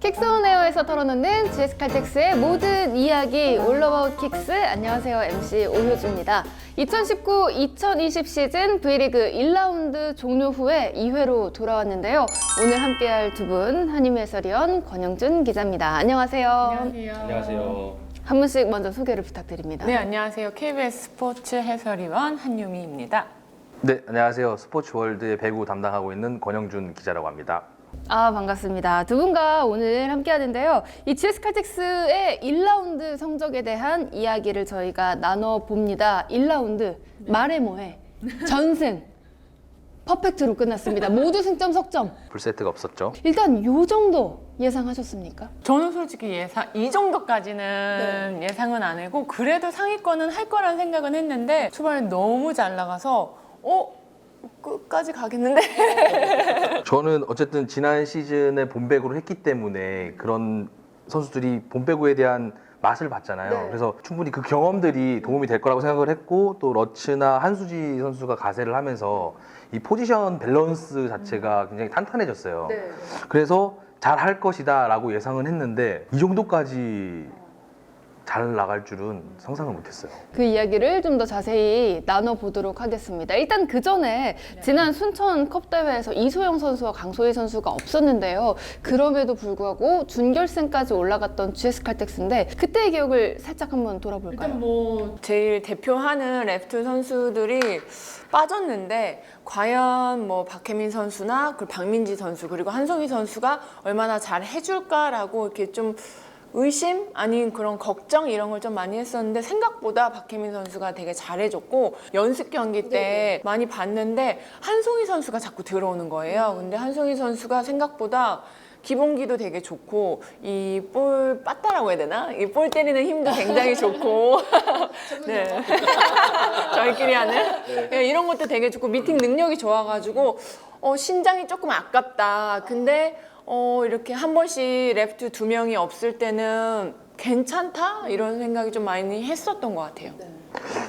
킥스온에어에서 털어놓는 GS칼텍스의 모든 이야기 All About 킥스. 안녕하세요, MC 오효주입니다. 2019-2020 시즌 V리그 1라운드 종료 후에 2회로 돌아왔는데요. 오늘 함께할 두 분, 한임 해설위원 권영준 기자입니다. 안녕하세요. 안녕하세요. 한 분씩 먼저 소개를 부탁드립니다. 네, 안녕하세요. KBS 스포츠 해설위원 한유미입니다. 네, 안녕하세요. 스포츠월드의 배구 담당하고 있는 권영준 기자라고 합니다. 반갑습니다. 두 분과 오늘 함께 하는데요. 이 GS칼텍스의 1라운드 성적에 대한 이야기를 저희가 나눠봅니다. 1라운드, 말해 뭐해, 전승, 퍼펙트로 끝났습니다. 모두 승점 석점. 풀세트가 없었죠. 일단 요 정도 예상하셨습니까? 저는 솔직히 이 정도까지는 예상은 안 하고 그래도 상위권은 할 거란 생각은 했는데 초반에 너무 잘 나가서 끝까지 가겠는데? 저는 어쨌든 지난 시즌에 본배구를 했기 때문에 그런 선수들이 본배구에 대한 맛을 봤잖아요. 네. 그래서 충분히 그 경험들이 도움이 될 거라고 생각을 했고, 또 러츠나 한수지 선수가 가세를 하면서 이 포지션 밸런스 자체가 굉장히 탄탄해졌어요. 그래서 잘 할 것이다 라고 예상은 했는데 이 정도까지 잘 나갈 줄은 상상을 못했어요. 그 이야기를 좀 더 자세히 나눠보도록 하겠습니다. 일단 그 전에 지난 순천컵 대회에서 이소영 선수와 강소희 선수가 없었는데요. 그럼에도 불구하고 준결승까지 올라갔던 GS칼텍스인데 그때의 기억을 살짝 한번 돌아볼까요? 일단 제일 대표하는 레프트 선수들이 빠졌는데 과연 박혜민 선수나 박민지 선수 그리고 한송희 선수가 얼마나 잘 해줄까라고 이렇게 좀 의심 아닌 그런 걱정 이런 걸 좀 많이 했었는데 생각보다 박혜민 선수가 되게 잘해줬고 연습 경기 때 많이 봤는데 한송희 선수가 자꾸 들어오는 거예요. 근데 한송희 선수가 생각보다 기본기도 되게 좋고 이 볼 빠따라고 해야 되나? 이 볼 때리는 힘도 굉장히 좋고 네. 저희끼리 하는 이런 것도 되게 좋고 미팅 능력이 좋아가지고 신장이 조금 아깝다. 근데 이렇게 한 번씩 레프트 두 명이 없을 때는 괜찮다? 이런 생각이 좀 많이 했었던 것 같아요.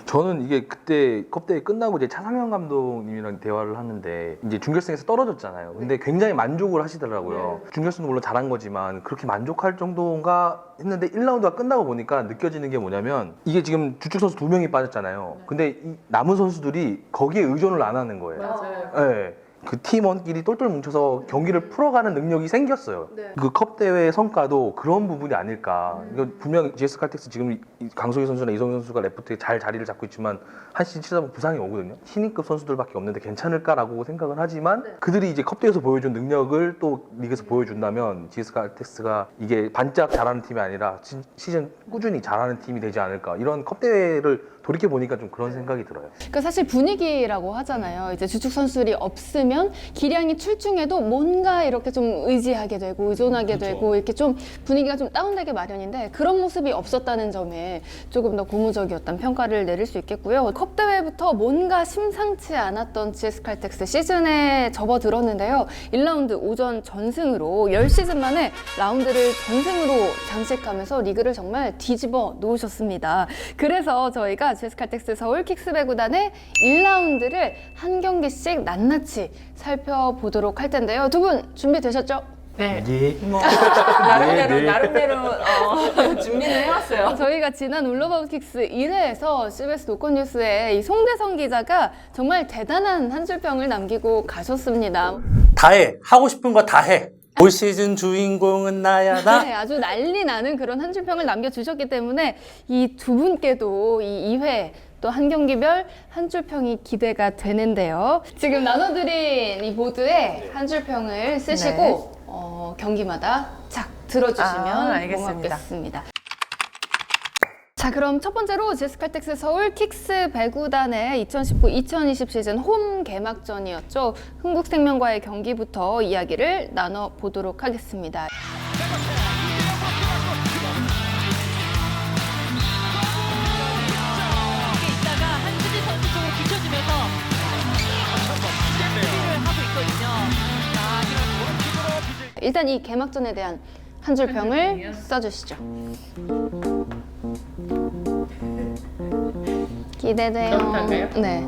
저는 이게 그때 컵대회 끝나고 이제 차상현 감독님이랑 대화를 하는데 이제 준결승에서 떨어졌잖아요. 근데 굉장히 만족을 하시더라고요. 준결승도 물론 잘한 거지만 그렇게 만족할 정도인가 했는데 1라운드가 끝나고 보니까 느껴지는 게 뭐냐면 이게 지금 주축 선수 2명이 빠졌잖아요. 근데 이 남은 선수들이 거기에 의존을 안 하는 거예요. 맞아요. 네. 그 팀원끼리 똘똘 뭉쳐서 경기를 풀어가는 능력이 생겼어요. 그 컵 대회 성과도 그런 부분이 아닐까. 이거 분명 GS칼텍스 지금 강소희 선수나 이성희 선수가 레프트에 잘 자리를 잡고 있지만 한 시즌 치다 보면 부상이 오거든요. 신인급 선수들밖에 없는데 괜찮을까라고 생각은 하지만 그들이 이제 컵 대회에서 보여준 능력을 또 리그에서 보여준다면 GS칼텍스가 이게 반짝 잘하는 팀이 아니라 시즌 꾸준히 잘하는 팀이 되지 않을까. 이런 컵 대회를 돌이켜 보니까 좀 그런 생각이 들어요. 그러니까 사실 분위기라고 하잖아요. 이제 주축 선수들이 없으면 기량이 출중해도 뭔가 이렇게 좀 의지하게 되고 의존하게 되고 이렇게 좀 분위기가 좀 다운되게 마련인데 그런 모습이 없었다는 점에 조금 더 고무적이었다는 평가를 내릴 수 있겠고요. 컵 대회부터 뭔가 심상치 않았던 GS칼텍스 시즌에 접어들었는데요. 1라운드 오전 전승으로 10시즌 만에 라운드를 전승으로 장식하면서 리그를 정말 뒤집어 놓으셨습니다. 그래서 저희가 GS칼텍스 서울 킥스배구단의 1라운드를 한 경기씩 낱낱이 살펴보도록 할 텐데요. 두 분 준비되셨죠? 네. 예. 나름대로 준비는 해왔어요. 저희가 지난 올러바웃 킥스 1회에서 CBS 노컷뉴스에 이 송대성 기자가 정말 대단한 한 줄평을 남기고 가셨습니다. 다 해. 하고 싶은 거 다 해. 올 시즌 주인공은 나야 나. 네, 아주 난리 나는 그런 한 줄평을 남겨주셨기 때문에 이 두 분께도 이 2회 또 한 경기별 한 줄평이 기대가 되는데요. 지금 나눠드린 이 보드에 한 줄평을 쓰시고 경기마다 착 들어주시면 알겠습니다. 고맙겠습니다. 자, 그럼 첫 번째로 GS칼텍스 서울 킥스 배구단의 2019-2020 시즌 홈 개막전이었죠. 흥국생명과의 경기부터 이야기를 나눠보도록 하겠습니다. 있다가 한수지 선수 쪽으로 비춰주면서 수비를 하고 있거든요. 일단 이 개막전에 대한 한 줄평을 써주시죠. 기대돼요. 저부터 할까요? 네.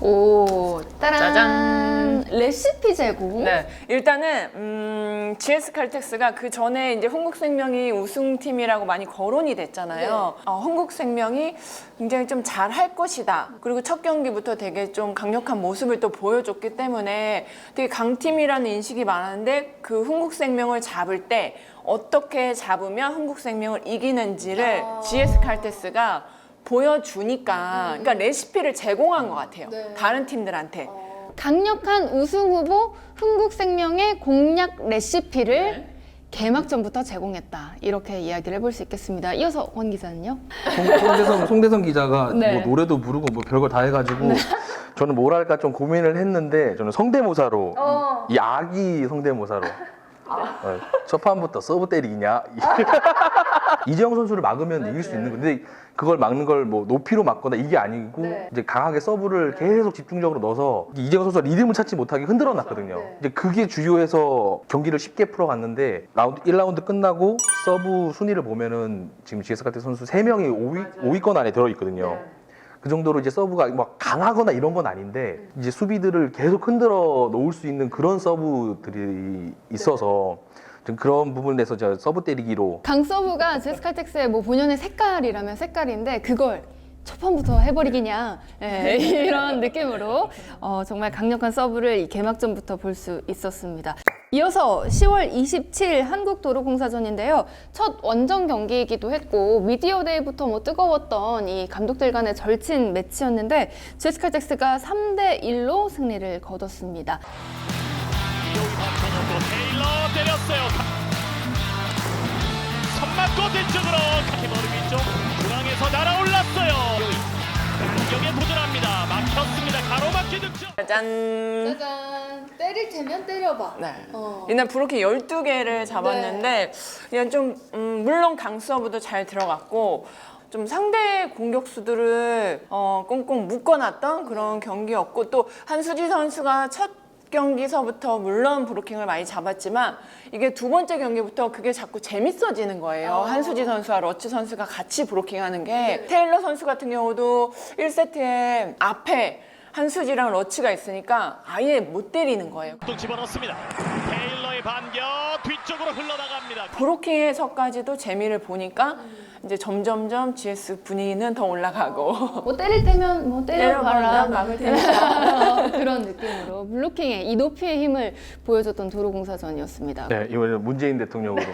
오, 따란. 짜잔. 레시피 제공. 네, 일단은 GS 칼텍스가 그 전에 이제 흥국생명이 우승팀이라고 많이 거론이 됐잖아요. 흥국생명이 굉장히 좀 잘할 것이다. 그리고 첫 경기부터 되게 좀 강력한 모습을 또 보여줬기 때문에 되게 강팀이라는 인식이 많았는데 그 흥국생명을 잡을 때 어떻게 잡으면 흥국생명을 이기는지를 GS 칼텍스가 보여주니까 그러니까 레시피를 제공한 것 같아요. 다른 팀들한테. 강력한 우승 후보 흥국생명의 공략 레시피를 개막전부터 제공했다. 이렇게 이야기를 해볼 수 있겠습니다. 이어서 권 기자는요? 송대성 기자가 네. 뭐 노래도 부르고 뭐 별걸 다 해가지고 저는 뭘 할까 좀 고민을 했는데 저는 성대모사로 이 아기 성대모사로 첫 판부터 서브 때리기냐 이재영 선수를 막으면 이길 수 있는 건데 그걸 막는 걸 뭐 높이로 막거나 이게 아니고 이제 강하게 서브를 계속 집중적으로 넣어서 이재영 선수가 리듬을 찾지 못하게 흔들어 놨거든요. 이제 그게 주요해서 경기를 쉽게 풀어갔는데 라운드 1라운드 끝나고 서브 순위를 보면은 지금 GS 칼텍스 선수 3명이 5위권 안에 들어 있거든요. 그 정도로 이제 서브가 막 강하거나 이런 건 아닌데 이제 수비들을 계속 흔들어 놓을 수 있는 그런 서브들이 있어서 좀 그런 부분에서 제가 서브 때리기로 강서부가 제스칼텍스의 뭐 본연의 색깔이라면 색깔인데 그걸 첫 판부터 해버리기냐 이런 느낌으로 정말 강력한 서브를 이 개막전부터 볼 수 있었습니다. 이어서 10월 27일 한국도로공사전인데요. 첫 원정 경기이기도 했고 미디어데이부터 뭐 뜨거웠던 이 감독들 간의 절친 매치였는데 제스칼텍스가 3대1로 승리를 거뒀습니다. 테일러 때렸어요. 선맞고 뒤쪽으로 카키머리 위쪽 중앙에서 날아올랐어요. 반경에 도전합니다. 막혔습니다. 가로막기 득점. 짜잔. 짜잔, 때릴 테면 때려봐. 네. 옛날 브로킹 12개를 잡았는데 그냥 좀 물론 강서부도 잘 들어갔고 좀 상대 공격수들을 꽁꽁 묶어놨던 그런 경기였고 또 한수지 선수가 첫 경기서부터 물론 브로킹을 많이 잡았지만 이게 두 번째 경기부터 그게 자꾸 재밌어지는 거예요. 한수지 선수와 러츠 선수가 같이 브로킹하는 게 테일러 선수 같은 경우도 1세트에 앞에 한수지랑 러츠가 있으니까 아예 못 때리는 거예요. 또 집어넣습니다. 테일러의 반격 뒤쪽으로 흘러나갑니다. 브로킹에서까지도 재미를 보니까 이제 점점점 GS 분위기는 더 올라가고 뭐 때릴 때면 뭐 때려봐라 막을 테니까 그런 느낌으로 블로킹의 이 높이의 힘을 보여줬던 도로공사전이었습니다. 네, 이번에는 문재인 대통령으로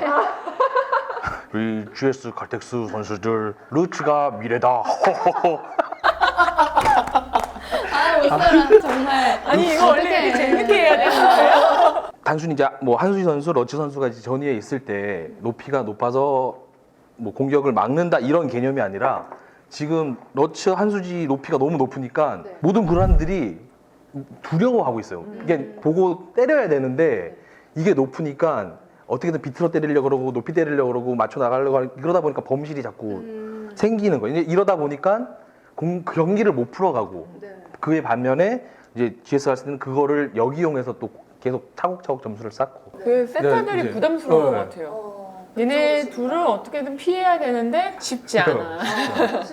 우리 GS 칼텍스 선수들 루츠가 미래다. 못살아 정말. 아니 이거 원래 이렇게 재밌게 해야 되는 거예요? 단순히 이제 뭐 한수지 선수, 러츠 선수가 이제 전위에 있을 때 높이가 높아서 뭐 공격을 막는다 이런 개념이 아니라 지금 러츠, 한수지 높이가 너무 높으니까 모든 브랜드들이 두려워하고 있어요. 이게 보고 때려야 되는데 이게 높으니까 어떻게든 비틀어 때리려고 그러고 높이 때리려고 그러고 맞춰 나가려고 하고 그러다 보니까 범실이 자꾸 생기는 거예요. 이제 이러다 보니까 경기를 못 풀어가고 그에 반면에 이제 GS 칼텍스는 그거를 역이용해서 또 계속 차곡차곡 점수를 쌓고 그 세터들이 이제, 부담스러운 것 같아요. 얘네 둘을 어떻게든 피해야 되는데 쉽지 않아.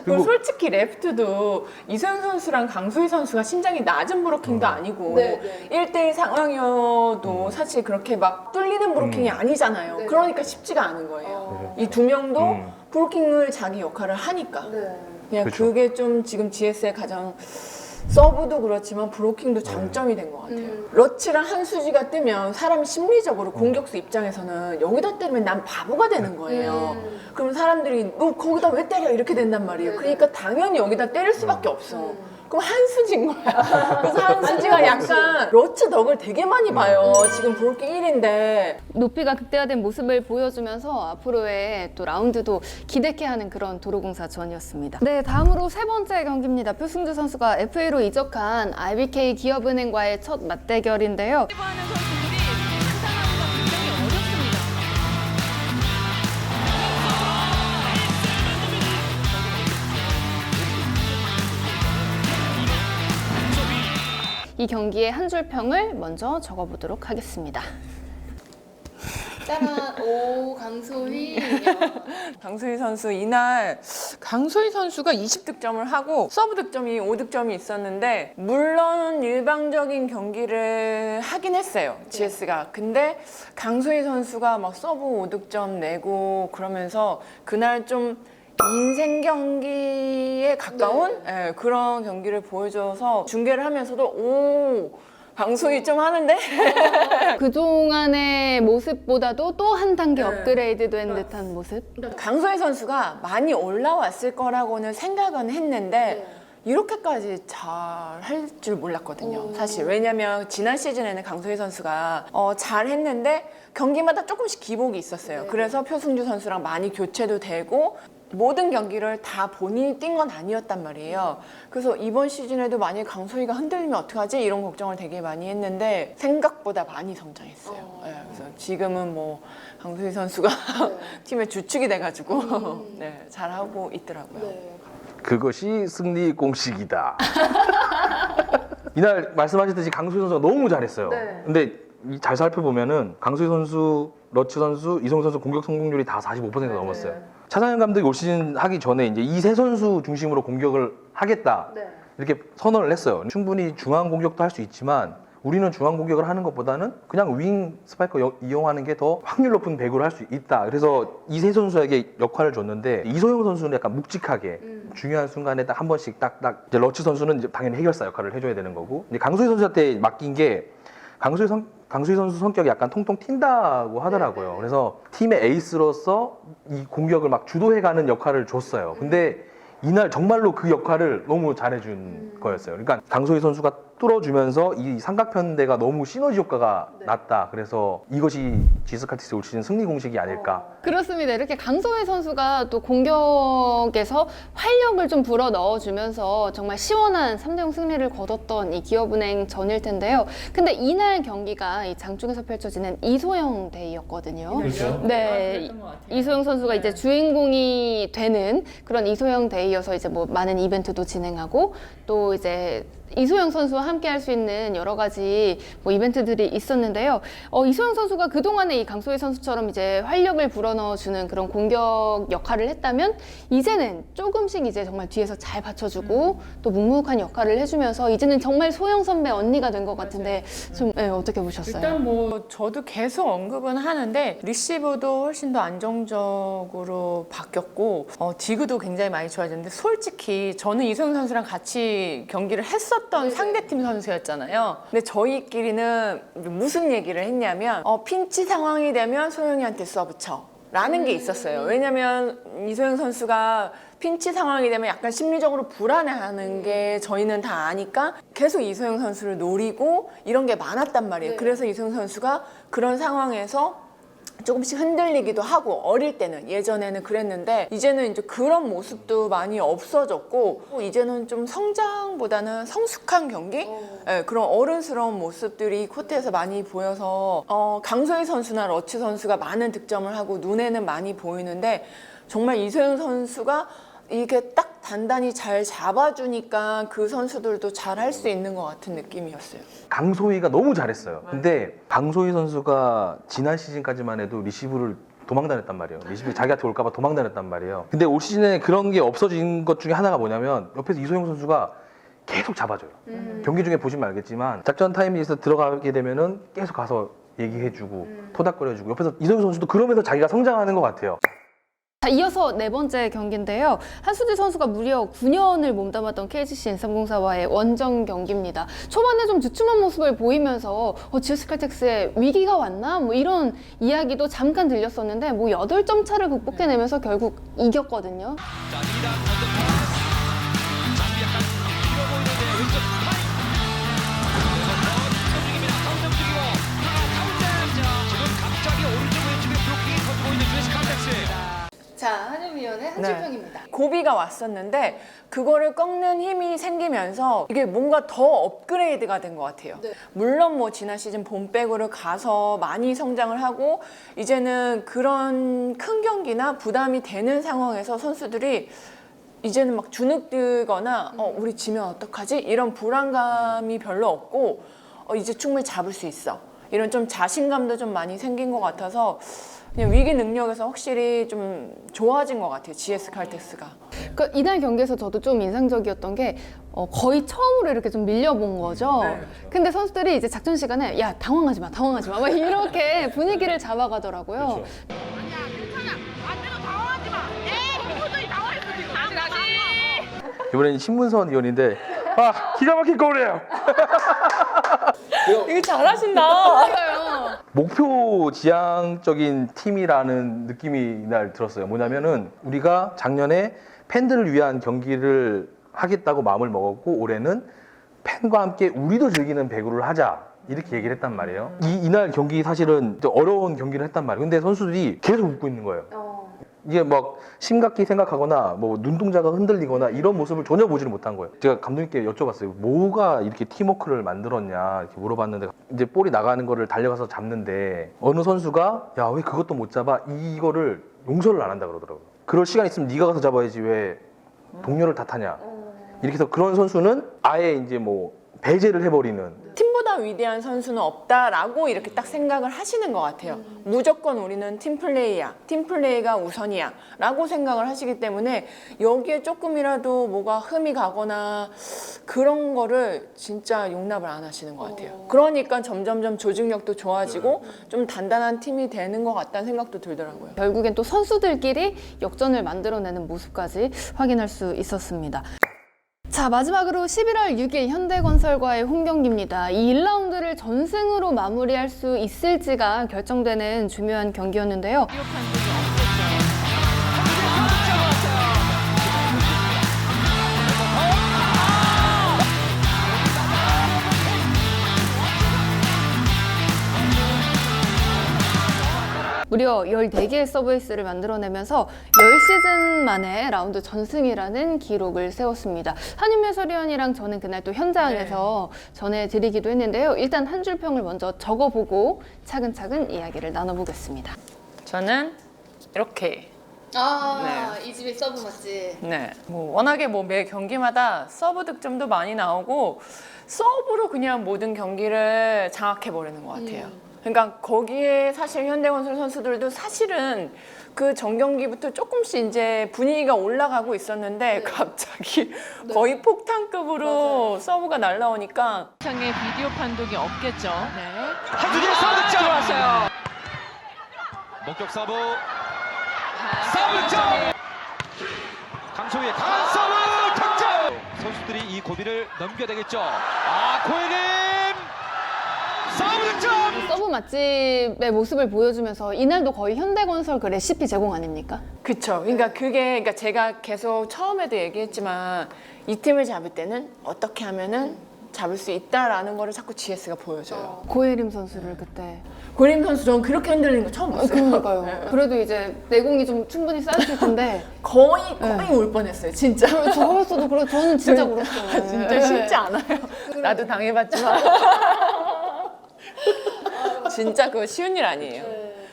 그리고 솔직히 레프트도 이소영 선수랑 강소희 선수가 신장이 낮은 브로킹도 아니고 1대1 상황이어도 사실 그렇게 막 뚫리는 브로킹이 아니잖아요. 그러니까 쉽지가 않은 거예요. 이 두 명도 브로킹을 자기 역할을 하니까. 그냥 그쵸. 그게 좀 지금 GS의 가장 서브도 그렇지만 브로킹도 장점이 된 것 같아요. 러츠랑 한수지가 뜨면 사람 심리적으로 공격수 입장에서는 여기다 때리면 난 바보가 되는 거예요. 그럼 사람들이 너 거기다 왜 때려 이렇게 된단 말이에요. 그러니까 당연히 여기다 때릴 수밖에 없어. 그럼 한수지인 거야. 그래서 한수지가 약간 러츠 덕을 되게 많이 봐요. 지금 브로킹 1인데 높이가 극대화된 모습을 보여주면서 앞으로의 또 라운드도 기대케 하는 그런 도로공사전이었습니다. 네, 다음으로 세 번째 경기입니다. 표승주 선수가 FA로 이적한 IBK 기업은행과의 첫 맞대결인데요. 하는 선수들이 상상하기가 굉장히 어렵습니다. 이 이 경기의 한 줄 평을 먼저 적어보도록 하겠습니다. 따라 오 강소희. 강소희 선수 이날 강소희 선수가 20득점을 하고 서브 득점이 5득점이 있었는데 물론 일방적인 경기를 하긴 했어요. GS가. 근데 강소희 선수가 막 서브 5득점 내고 그러면서 그날 좀 인생 경기에 가까운 예, 그런 경기를 보여줘서 중계를 하면서도 오 강소희 좀 하는데 그동안의 모습보다도 또 한 단계 업그레이드 된 듯한 모습. 강소희 선수가 많이 올라왔을 거라고는 생각은 했는데 이렇게까지 잘 할 줄 몰랐거든요. 사실 왜냐면 지난 시즌에는 강소희 선수가 잘 했는데 경기마다 조금씩 기복이 있었어요. 그래서 표승주 선수랑 많이 교체도 되고 모든 경기를 다 본인이 뛴 건 아니었단 말이에요. 그래서 이번 시즌에도 만약에 강소희가 흔들리면 어떡하지? 이런 걱정을 되게 많이 했는데 생각보다 많이 성장했어요. 네, 그래서 지금은 뭐 강소희 선수가 팀의 주축이 돼가지고 네, 잘하고 있더라고요. 그것이 승리 공식이다. 이날 말씀하셨듯이 강소희 선수가 너무 잘했어요. 근데 잘 살펴보면은 강소희 선수, 러츠 선수, 이성우 선수 공격 성공률이 다 45% 넘었어요. 차상현 감독이 올 시즌 하기 전에 이제 이 세 선수 중심으로 공격을 하겠다 이렇게 선언을 했어요. 충분히 중앙 공격도 할 수 있지만 우리는 중앙 공격을 하는 것보다는 그냥 윙 스파이커 이용하는 게 더 확률 높은 배구를 할 수 있다. 그래서 이 세 선수에게 역할을 줬는데 이소영 선수는 약간 묵직하게 중요한 순간에 딱 한 번씩 딱딱 이제 러츠 선수는 이제 당연히 해결사 역할을 해줘야 되는 거고 근데 강소희 선수한테 맡긴 게 강소희 선수 성격이 약간 통통 튄다고 하더라고요. 그래서 팀의 에이스로서 이 공격을 막 주도해가는 역할을 줬어요. 근데 이날 정말로 그 역할을 너무 잘해준 거였어요. 그러니까 강소희 선수가 뚫어주면서 이 삼각편대가 너무 시너지 효과가 났다. 그래서 이것이 GS 칼텍스 올 시즌 승리 공식이 아닐까. 그렇습니다. 이렇게 강소희 선수가 또 공격에서 활력을 좀 불어 넣어주면서 정말 시원한 3대0 승리를 거뒀던 이 기업은행 전일 텐데요. 근데 이날 경기가 이 장중에서 펼쳐지는 이소영 데이였거든요. 그렇죠. 네, 이소영 선수가 이제 주인공이 되는 그런 이소영 데이여서 이제 뭐 많은 이벤트도 진행하고 또 이제 이소영 선수와 함께 할 수 있는 여러 가지 뭐 이벤트들이 있었는데요. 이소영 선수가 그동안에 이 강소희 선수처럼 이제 활력을 불어넣어주는 그런 공격 역할을 했다면 이제는 조금씩 이제 정말 뒤에서 잘 받쳐주고 또 묵묵한 역할을 해주면서 이제는 정말 소영 선배 언니가 된 것 같은데 좀 어떻게 보셨어요? 일단 뭐 저도 계속 언급은 하는데 리시브도 훨씬 더 안정적으로 바뀌었고 디그도 굉장히 많이 좋아졌는데 솔직히 저는 이소영 선수랑 같이 경기를 했었던 상대팀 선수였잖아요. 근데 저희끼리는 무슨 얘기를 했냐면 핀치 상황이 되면 소영이한테 서브 쳐 라는 게 있었어요. 왜냐면 이소영 선수가 핀치 상황이 되면 약간 심리적으로 불안해하는 게 저희는 다 아니까 계속 이소영 선수를 노리고 이런 게 많았단 말이에요. 그래서 이소영 선수가 그런 상황에서 조금씩 흔들리기도 하고 어릴 때는 예전에는 그랬는데 이제는 이제 그런 모습도 많이 없어졌고 이제는 좀 성장보다는 성숙한 경기 네, 그런 어른스러운 모습들이 코트에서 많이 보여서 강소희 선수나 러츠 선수가 많은 득점을 하고 눈에는 많이 보이는데 정말 이소영 선수가 이게 딱 단단히 잘 잡아주니까 그 선수들도 잘 할 수 있는 것 같은 느낌이었어요. 강소희가 너무 잘했어요. 근데 강소희 선수가 지난 시즌까지만 해도 리시브를 도망다녔단 말이에요. 리시브 자기한테 올까봐 도망다녔단 말이에요. 근데 올 시즌에 그런 게 없어진 것 중에 하나가 뭐냐면 옆에서 이소영 선수가 계속 잡아줘요. 경기 중에 보시면 알겠지만 작전 타임에서 들어가게 되면은 계속 가서 얘기해주고 토닥거려주고 옆에서 이소영 선수도 그러면서 자기가 성장하는 것 같아요. 자, 이어서 네 번째 경기인데요. 한수지 선수가 무려 9년을 몸담았던 KGC N304와의 원정 경기입니다. 초반에 좀 주춤한 모습을 보이면서 GS 칼텍스에 위기가 왔나? 뭐 이런 이야기도 잠깐 들렸었는데 뭐 8점 차를 극복해내면서 결국 이겼거든요. 자, 한유미연의 한줄평입니다. 고비가 왔었는데 그거를 꺾는 힘이 생기면서 이게 뭔가 더 업그레이드가 된 것 같아요. 물론 뭐 지난 시즌 봄백으로 가서 많이 성장을 하고 이제는 그런 큰 경기나 부담이 되는 상황에서 선수들이 이제는 막 주눅들거나 우리 지면 어떡하지? 이런 불안감이 별로 없고 이제 충분히 잡을 수 있어. 이런 좀 자신감도 좀 많이 생긴 것 같아서 그냥 위기 능력에서 확실히 좀 좋아진 것 같아요. GS 칼텍스가. 그 이날 경기에서 저도 좀 인상적이었던 게 거의 처음으로 이렇게 좀 밀려본 거죠. 근데 선수들이 이제 작전 시간에 야 당황하지 마 막 이렇게 분위기를 잡아가더라고요. 이번엔 신문선 위원인데 기가 막힌 거울이에요. 이거 잘하신다. 맞아요. 목표 지향적인 팀이라는 느낌이 이날 들었어요. 뭐냐면은 우리가 작년에 팬들을 위한 경기를 하겠다고 마음을 먹었고 올해는 팬과 함께 우리도 즐기는 배구를 하자 이렇게 얘기를 했단 말이에요. 이날 경기 사실은 좀 어려운 경기를 했단 말이에요. 근데 선수들이 계속 웃고 있는 거예요. 이게 막 심각히 생각하거나 뭐 눈동자가 흔들리거나 이런 모습을 전혀 보지를 못한 거예요. 제가 감독님께 여쭤봤어요. 뭐가 이렇게 팀워크를 만들었냐 이렇게 물어봤는데 이제 볼이 나가는 거를 달려가서 잡는데 어느 선수가 야 왜 그것도 못 잡아 이거를 용서를 안 한다 그러더라고요. 그럴 시간 있으면 네가 가서 잡아야지 왜 동료를 탓하냐 이렇게 해서 그런 선수는 아예 이제 뭐 배제를 해버리는 팀보다 위대한 선수는 없다라고 이렇게 딱 생각을 하시는 것 같아요. 무조건 우리는 팀플레이야. 팀플레이가 우선이야. 라고 생각을 하시기 때문에 여기에 조금이라도 뭐가 흠이 가거나 그런 거를 진짜 용납을 안 하시는 것 같아요. 그러니까 점점점 조직력도 좋아지고 좀 단단한 팀이 되는 것 같다는 생각도 들더라고요. 결국엔 또 선수들끼리 역전을 만들어내는 모습까지 확인할 수 있었습니다. 자, 마지막으로 11월 6일 현대건설과의 홈경기입니다. 이 1라운드를 전승으로 마무리할 수 있을지가 결정되는 중요한 경기였는데요. 무려 14개의 서브에이스를 만들어내면서 10시즌 만에 라운드 전승이라는 기록을 세웠습니다. 한윤 해설위원이랑 저는 그날 또 현장에서 전해드리기도 했는데요. 일단 한 줄 평을 먼저 적어보고 차근차근 이야기를 나눠보겠습니다. 저는 이렇게 이 집이 서브 맞지? 네. 뭐 워낙에 뭐 매 경기마다 서브 득점도 많이 나오고 서브로 그냥 모든 경기를 장악해 버리는 것 같아요. 그러니까 거기에 사실 현대건설 선수들도 사실은 그 전경기부터 조금씩 이제 분위기가 올라가고 있었는데 갑자기 거의 폭탄급으로 서브가 날라오니까 이상의 비디오 판독이 없겠죠. 네. 한준희의 서브 득점 들어왔어요. 목격 서브. 서브 득점. 강소희의 강한 서브 득점. 선수들이 이 고비를 넘겨야 되겠죠. 고혜림 서브 득점. 서브 맛집의 모습을 보여주면서 이날도 거의 현대건설 그 레시피 제공 아닙니까? 그쵸. 그러니까 제가 계속 처음에도 얘기했지만 이 팀을 잡을 때는 어떻게 하면은 잡을 수 있다라는 거를 자꾸 GS가 보여줘요. 고예림 선수를 그때. 고림 선수 저는 그렇게 흔들리는 거 처음 봤어요. 그러니까요. 네. 그래도 이제 내공이 좀 충분히 쌓였을 텐데 거의 울 뻔했어요. 진짜. 저였어도 그래 저는 진짜 그랬어요. 진짜 쉽지 않아요. 나도 당해봤지만. 진짜 그거 쉬운 일 아니에요.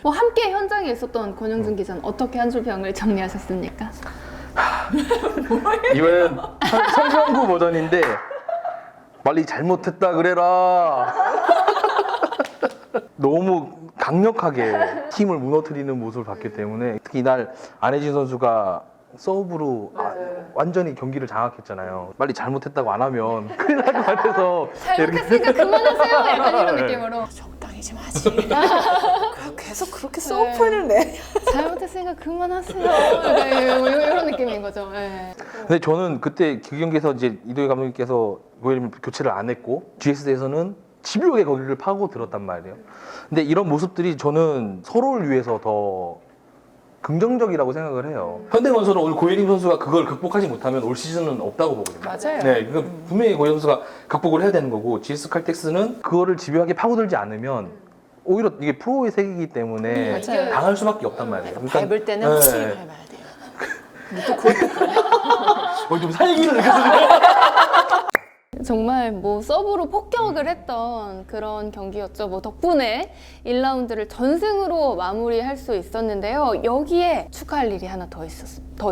뭐 함께 현장에 있었던 권영준 기자는 어떻게 한 줄 평을 정리하셨습니까? 이번엔 성경구 버전인데 빨리 잘못했다 그래라. 너무 강력하게 팀을 무너뜨리는 모습을 봤기 때문에 특히 이날 안혜진 선수가 서브로 완전히 경기를 장악했잖아요. 빨리 잘못했다고 안 하면 큰일 날 것 같아서 잘못했으니까 그만하세요. 약간 이런 느낌으로. 적당히 좀 하지. 계속 그렇게 서브를 내. 잘못했으니까 그만하세요. 약간 이런 느낌인 거죠. 네. 근데 저는 그때 그 경기에서 이제 이도희 감독님께서 고예림 교체를 안 했고 GS에서는 집요하게 거기를 파고 들었단 말이에요. 근데 이런 모습들이 저는 서로를 위해서 더 긍정적이라고 생각을 해요. 현대건설은 오늘 고예림 선수가 그걸 극복하지 못하면 올 시즌은 없다고 보거든요. 맞아요. 네, 그러니까 분명히 고예림 선수가 극복을 해야 되는 거고 GS 칼텍스는 그거를 집요하게 파고들지 않으면 오히려 이게 프로의 세계이기 때문에 맞아요. 당할 수밖에 없단 말이에요. 그러니까, 밟을 때는 확실히 밟아야 돼요. 좀 살기를 느꼈어요. 정말 뭐 서브로 폭격을 했던 그런 경기였죠. 뭐 덕분에 1라운드를 전승으로 마무리할 수 있었는데요. 여기에 축하할 일이 하나 더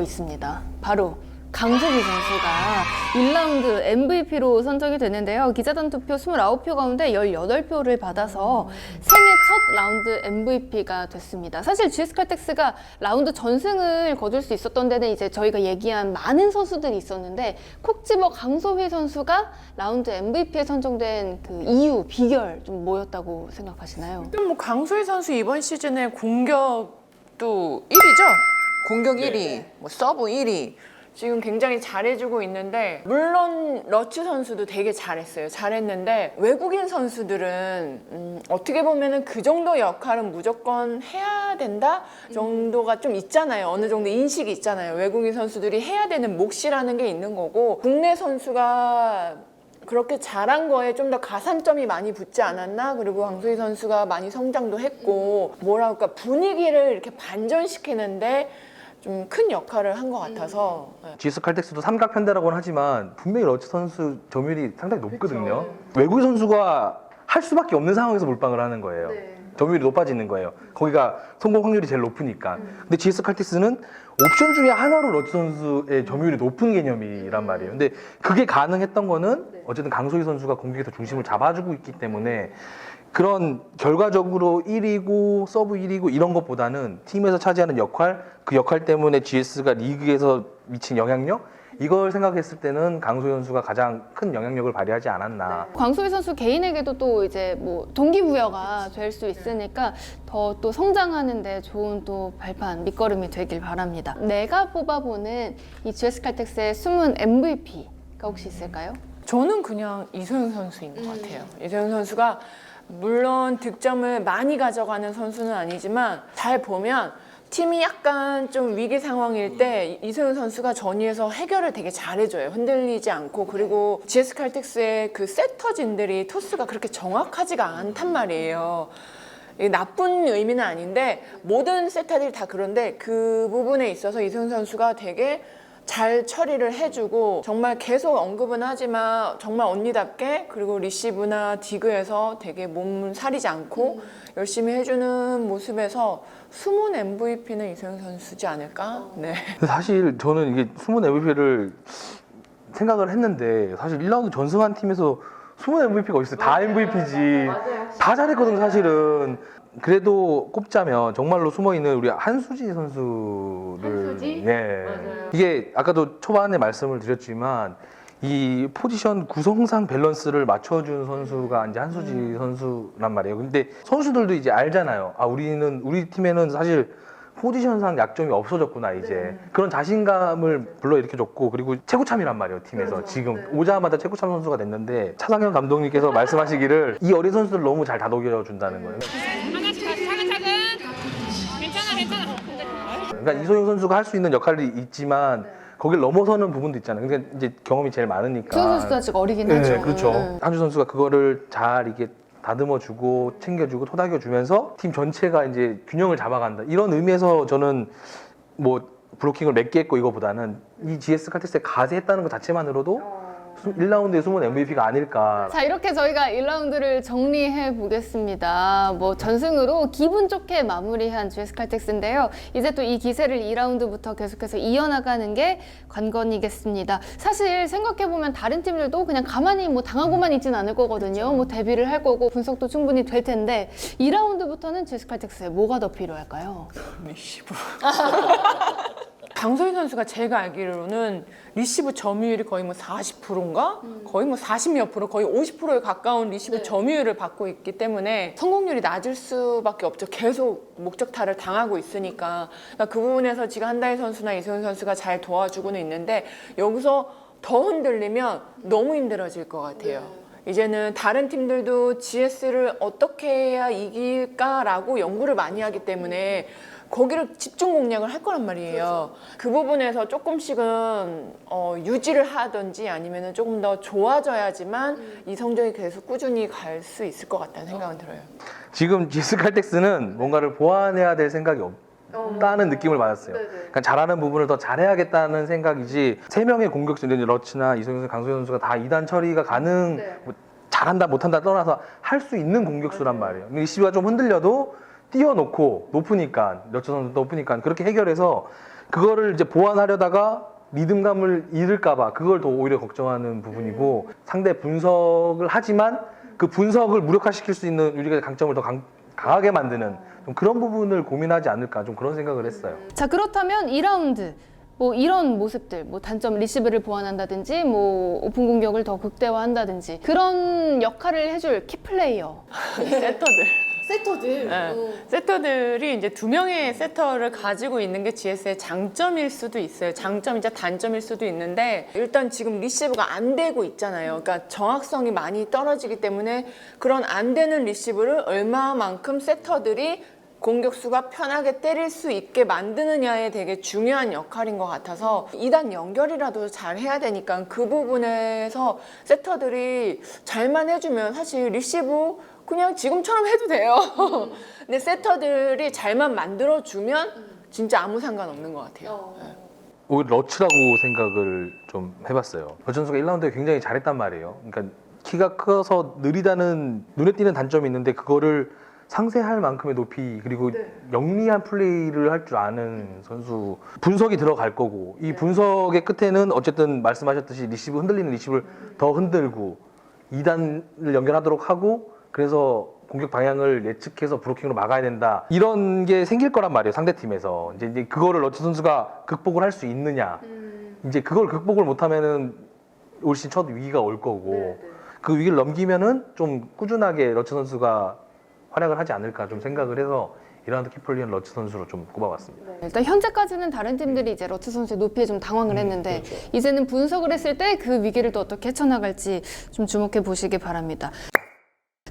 있습니다. 바로 강소희 선수가 1라운드 MVP로 선정이 됐는데요. 기자단 투표 29표 가운데 18표를 받아서 생애 첫 라운드 MVP가 됐습니다. 사실 GS 칼텍스가 라운드 전승을 거둘 수 있었던 데는 이제 저희가 얘기한 많은 선수들이 있었는데 콕 집어 강소희 선수가 라운드 MVP에 선정된 그 이유, 비결 좀 뭐였다고 생각하시나요? 일단 뭐 강소희 선수 이번 시즌에 공격도 1위죠. 공격 1위, 뭐 서브 1위. 지금 굉장히 잘해주고 있는데 물론 러츠 선수도 되게 잘했어요. 잘했는데 외국인 선수들은 어떻게 보면은 그 정도 역할은 무조건 해야 된다 정도가 좀 있잖아요. 어느 정도 인식이 있잖아요. 외국인 선수들이 해야 되는 몫이라는 게 있는 거고 국내 선수가 그렇게 잘한 거에 좀 더 가산점이 많이 붙지 않았나? 그리고 강소희 선수가 많이 성장도 했고 뭐랄까 분위기를 이렇게 반전시키는데 좀 큰 역할을 한 것 같아서 네. GS 칼텍스도 삼각편대라고는 하지만 분명히 러츠 선수 점유율이 상당히 높거든요. 외국인 선수가 할 수밖에 없는 상황에서 몰빵을 하는 거예요. 점유율이 높아지는 거예요. 거기가 성공 확률이 제일 높으니까. 근데 GS 칼텍스는 옵션 중에 하나로 러츠 선수의 점유율이 높은 개념이란 말이에요. 근데 그게 가능했던 거는 어쨌든 강소희 선수가 공격에서 중심을 잡아주고 있기 때문에 그런 결과적으로 1위고 서브 1위고 이런 것보다는 팀에서 차지하는 역할, 그 역할 때문에 GS가 리그에서 미친 영향력 이걸 생각했을 때는 강소희 선수가 가장 큰 영향력을 발휘하지 않았나. 강소희 선수 개인에게도 또 이제 뭐 동기부여가 될 수 있으니까 더 또 성장하는데 좋은 또 발판, 밑거름이 되길 바랍니다. 내가 뽑아보는 이 GS 칼텍스의 숨은 MVP가 혹시 있을까요? 저는 그냥 이소영 선수인 것 같아요. 이소영 선수가 물론 득점을 많이 가져가는 선수는 아니지만 잘 보면 팀이 약간 좀 위기 상황일 때 이소영 선수가 전위에서 해결을 되게 잘해줘요. 흔들리지 않고. 그리고 GS 칼텍스의 그 세터진들이 토스가 그렇게 정확하지가 않단 말이에요. 이게 나쁜 의미는 아닌데 모든 세터들이 다 그런데 그 부분에 있어서 이소영 선수가 되게 잘 처리를 해주고 정말 계속 언급은 하지만 정말 언니답게 그리고 리시브나 디그에서 되게 몸 사리지 않고 열심히 해주는 모습에서 숨은 MVP는 이소영 선수지 않을까? 네. 근데 사실 저는 이게 숨은 MVP를 생각을 했는데 사실 1라운드 전승한 팀에서 숨은 MVP가 어딨어요? 다 MVP지. 다 잘했거든요, 사실은. 그래도 꼽자면 정말로 숨어있는 우리 한수지 선수를 네. 이게 아까도 초반에 말씀을 드렸지만 이 포지션 구성상 밸런스를 맞춰준 선수가 이제 한수지 선수란 말이에요. 근데 선수들도 이제 알잖아요. 아, 우리 팀에는 사실 포지션상 약점이 없어졌구나 이제. 그런 자신감을 불러일으켜줬고 그리고 최고참이란 말이에요 팀에서. 지금 오자마자 최고참 선수가 됐는데 차상현 감독님께서 말씀하시기를 이 어린 선수들 너무 잘 다독여준다는 거예요. 그러니까 이소영 선수가 할 수 있는 역할이 있지만 거길 넘어서는 부분도 있잖아요. 그러니까 이제 경험이 제일 많으니까. 수영 선수도 아직 어리긴 네, 하죠. 그렇죠. 한주 선수가 그거를 잘 이게 다듬어주고 챙겨주고 토닥여주면서 팀 전체가 이제 균형을 잡아간다. 이런 의미에서 저는 뭐 블로킹을 몇 개 했고 이거보다는 이 GS 칼텍스에 가세했다는 것 자체만으로도 1라운드에 숨은 MVP가 아닐까. 자, 이렇게 저희가 1라운드를 정리해 보겠습니다. 뭐 전승으로 기분 좋게 마무리한 GS 칼텍스인데요. 이제 또 이 기세를 2라운드부터 계속해서 이어나가는 게 관건이겠습니다. 사실 생각해 보면 다른 팀들도 그냥 가만히 뭐 당하고만 있진 않을 거거든요. 뭐 데뷔를 할 거고 분석도 충분히 될 텐데 2라운드부터는 GS 칼텍스에 뭐가 더 필요할까요? 리시브. 강소희 선수가 제가 알기로는 리시브 점유율이 거의 뭐 40%인가? 거의 뭐 40몇 프로, 거의 50%에 가까운 리시브 점유율을 받고 있기 때문에 성공률이 낮을 수밖에 없죠. 계속 목적타를 당하고 있으니까. 그러니까 그 부분에서 지금 한다희 선수나 이소영 선수가 잘 도와주고는 있는데 여기서 더 흔들리면 너무 힘들어질 것 같아요. 이제는 다른 팀들도 GS를 어떻게 해야 이길까라고 연구를 많이 하기 때문에 거기를 집중 공략을 할 거란 말이에요. 그 부분에서 조금씩은 유지를 하든지 아니면 조금 더 좋아져야지만 이 성적이 계속 꾸준히 갈 수 있을 것 같다는 생각은 들어요. 지금 GS 칼텍스는 뭔가를 보완해야 될 생각이 없다는 느낌을 받았어요. 그러니까 잘하는 부분을 더 잘해야겠다는 생각이지 3명의 공격수, 러츠나 이소영 선수, 강소희 선수가 다 2단 처리가 뭐 잘한다 못한다 떠나서 할 수 있는 공격수란 말이에요. 리시브가 좀 흔들려도 띄워놓고 높으니까 러츠 선수 높으니까 그렇게 해결해서 그거를 이제 보완하려다가 리듬감을 잃을까봐 그걸 더 오히려 걱정하는 부분이고 상대 분석을 하지만 그 분석을 무력화시킬 수 있는 우리가 강점을 더 강하게 만드는 좀 그런 부분을 고민하지 않을까 좀 그런 생각을 했어요. 자, 그렇다면 2라운드 뭐 이런 모습들, 뭐 단점 리시브를 보완한다든지, 뭐 오픈 공격을 더 극대화한다든지 그런 역할을 해줄 키플레이어. 세터들. 세터들이 이제 2명의 세터를 가지고 있는 게 GS의 장점일 수도 있어요. 장점이자 단점일 수도 있는데 일단 지금 리시브가 안 되고 있잖아요. 그러니까 정확성이 많이 떨어지기 때문에 그런 안 되는 리시브를 얼마만큼 세터들이 공격수가 편하게 때릴 수 있게 만드느냐에 되게 중요한 역할인 것 같아서 2단 연결이라도 잘 해야 되니까 그 부분에서 세터들이 잘만 해주면 사실 리시브 그냥 지금처럼 해도 돼요. 근데 세터들이 잘만 만들어주면 진짜 아무 상관없는 것 같아요. 오히려 러츠라고 생각을 좀 해봤어요. 러츠 선수가 1라운드에 굉장히 잘했단 말이에요. 그러니까 키가 커서 느리다는 눈에 띄는 단점이 있는데 그거를 상쇄할 만큼의 높이 그리고 영리한 플레이를 할 줄 아는 선수 분석이 들어갈 거고 이 분석의 끝에는 어쨌든 말씀하셨듯이 리시브 흔들리는 리시브를 더 흔들고 2단을 연결하도록 하고 그래서 공격 방향을 예측해서 브로킹으로 막아야 된다 이런 게 생길 거란 말이에요. 상대팀에서 이제 그거를 러츠 선수가 극복을 할 수 있느냐 이제 그걸 극복을 못하면은 올 시즌 첫 위기가 올 거고 그 위기를 넘기면은 좀 꾸준하게 러츠 선수가 활약을 하지 않을까 좀 생각을 해서 2라운드 키플레이어는 러츠 선수로 좀 꼽아봤습니다. 일단 현재까지는 다른 팀들이 이제 러츠 선수의 높이에 좀 당황을 했는데 이제는 분석을 했을 때 그 위기를 또 어떻게 헤쳐나갈지 좀 주목해 보시기 바랍니다.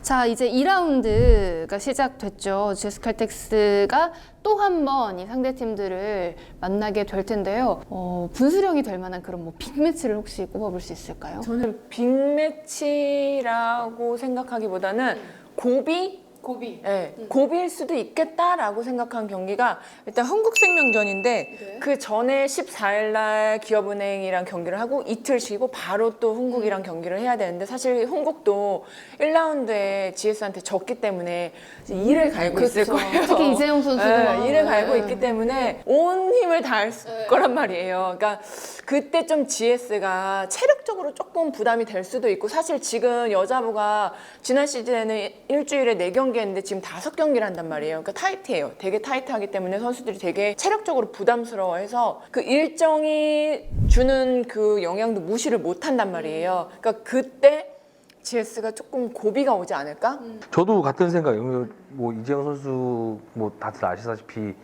자, 이제 2라운드가 시작됐죠. GS 칼텍스가 또 한 번 이 상대 팀들을 만나게 될 텐데요. 분수령이 될 만한 그런 뭐 빅매치를 혹시 꼽아볼 수 있을까요? 저는 빅매치라고 생각하기보다는 고비? 네, 고비일 수도 있겠다라고 생각한 경기가 일단 흥국생명전인데 그 전에 14일날 기업은행이랑 경기를 하고 이틀 쉬고 바로 또 흥국이랑 경기를 해야 되는데 사실 흥국도 1라운드에 GS한테 졌기 때문에 이를 갈고 있을 거예요. 특히 이재영 선수도 막. 이를 갈고 있기 때문에 온 힘을 다할 거란 말이에요. 그러니까 그때 좀 GS가 체력적으로 조금 부담이 될 수도 있고 사실 지금 여자부가 지난 시즌에는 일주일에 4경기 했는데 지금 5경기를 한단 말이에요. 그러니까 타이트해요. 되게 타이트하기 때문에 선수들이 되게 체력적으로 부담스러워해서 그 일정이 주는 그 영향도 무시를 못 한단 말이에요. 그러니까 그때 GS가 조금 고비가 오지 않을까? 저도 같은 생각이에요. 뭐 이재영 선수 뭐 다들 아시다시피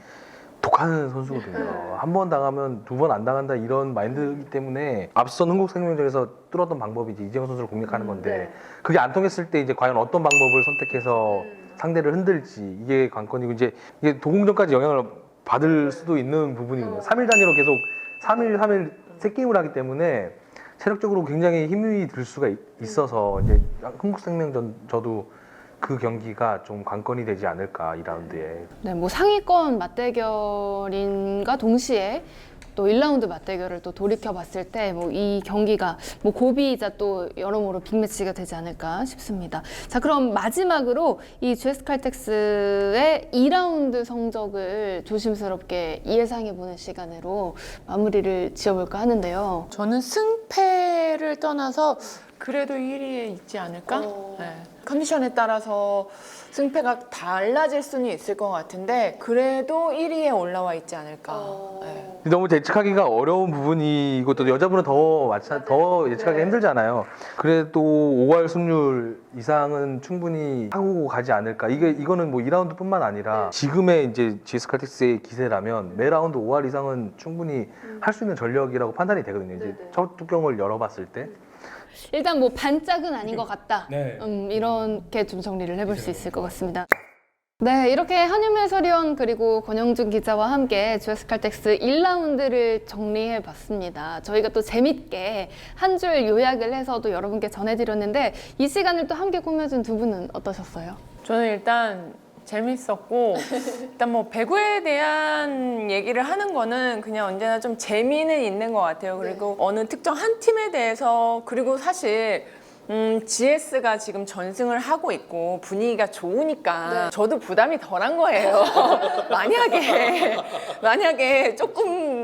독하는 선수거든요. 한 번 당하면 2번 안 당한다 이런 마인드이기 때문에 앞선 흥국생명전에서 뚫었던 방법이 이제 이재영 선수를 공략하는 건데 그게 안 통했을 때 이제 과연 어떤 방법을 선택해서 상대를 흔들지 이게 관건이고 이제 이게 도공전까지 영향을 받을 수도 있는 부분이거든요. 3일 단위로 계속 3일 3게임을 하기 때문에 체력적으로 굉장히 힘이 들 수가 있어서 이제 흥국생명전 저도 그 경기가 좀 관건이 되지 않을까 2라운드에. 네, 뭐 상위권 맞대결인가 동시에 또 1라운드 맞대결을 또 돌이켜 봤을 때 뭐 이 경기가 뭐 고비이자 또 여러모로 빅매치가 되지 않을까 싶습니다. 자, 그럼 마지막으로 이 GS 칼텍스의 2라운드 성적을 조심스럽게 예상해 보는 시간으로 마무리를 지어볼까 하는데요. 저는 승패를 떠나서 그래도 1위에 있지 않을까? 네. 컨디션에 따라서 승패가 달라질 수는 있을 것 같은데 그래도 1위에 올라와 있지 않을까. 네. 너무 예측하기가 어려운 부분이고 또 여자분은 더 예측하기 힘들잖아요. 그래도 5할 승률 이상은 충분히 하고 가지 않을까. 이거는 뭐 2라운드뿐만 아니라 지금의 이제 GS 칼텍스의 기세라면 매 라운드 5할 이상은 충분히 할 수 있는 전력이라고 판단이 되거든요. 이제 첫 뚜껑을 열어봤을 때. 일단 뭐 반짝은 아닌 것 같다. 네. 이렇게 좀 정리를 해볼 수 있을 것 같습니다. 네, 이렇게 한유미 해설위원 그리고 권영준 기자와 함께 GS 칼텍스 1라운드를 정리해 봤습니다. 저희가 또 재밌게 한 줄 요약을 해서 또 여러분께 전해드렸는데 이 시간을 또 함께 꾸며준 두 분은 어떠셨어요? 저는 일단 재밌었고 일단 뭐 배구에 대한 얘기를 하는 거는 그냥 언제나 좀 재미는 있는 것 같아요. 그리고 어느 특정 한 팀에 대해서 그리고 사실 GS가 지금 전승을 하고 있고 분위기가 좋으니까 저도 부담이 덜한 거예요. 만약에 조금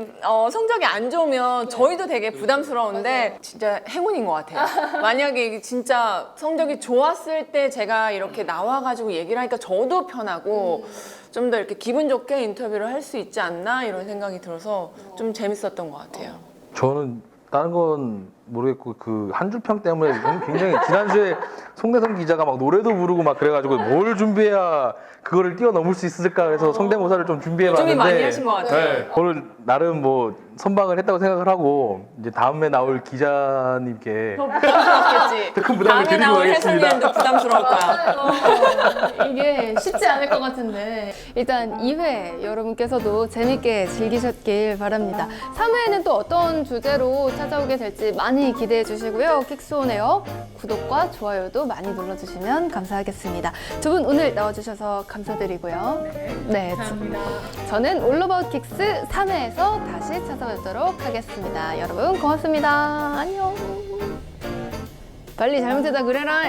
성적이 안 좋으면 저희도 되게 부담스러운데 진짜 행운인 것 같아요. 만약에 이게 진짜 성적이 좋았을 때 제가 이렇게 나와가지고 얘기를 하니까 저도 편하고 좀 더 이렇게 기분 좋게 인터뷰를 할 수 있지 않나 이런 생각이 들어서 좀 재밌었던 것 같아요. 저는 다른 건 모르겠고 그 한 줄 평 때문에 굉장히 지난주에 송대성 기자가 막 노래도 부르고 막 그래가지고 뭘 준비해야 그거를 뛰어넘을 수 있을까 그래서 성대모사를 좀 준비해봤는데 준비 많이 하신 것 같아요. 네, 오늘 나름 뭐 선방을 했다고 생각을 하고 이제 다음에 나올 기자님께 부담스럽겠지. 큰 부담을 다음에 드리고 나올 가겠습니다. 해설위원도 부담스러울 거야. 이게 쉽지 않을 것 같은데 일단 2회 여러분께서도 재밌게 즐기셨길 바랍니다. 3회에는 또 어떤 주제로 찾아오게 될지 많이 기대해 주시고요. 킥스온에어 구독과 좋아요도 많이 눌러주시면 감사하겠습니다. 두 분 오늘 나와주셔서 감사드리고요. 네, 감사합니다. 저는 올로바웃 킥스 3회에서 다시 찾아뵙도록 하겠습니다. 여러분 고맙습니다. 안녕. 빨리 잘못했다 그래라.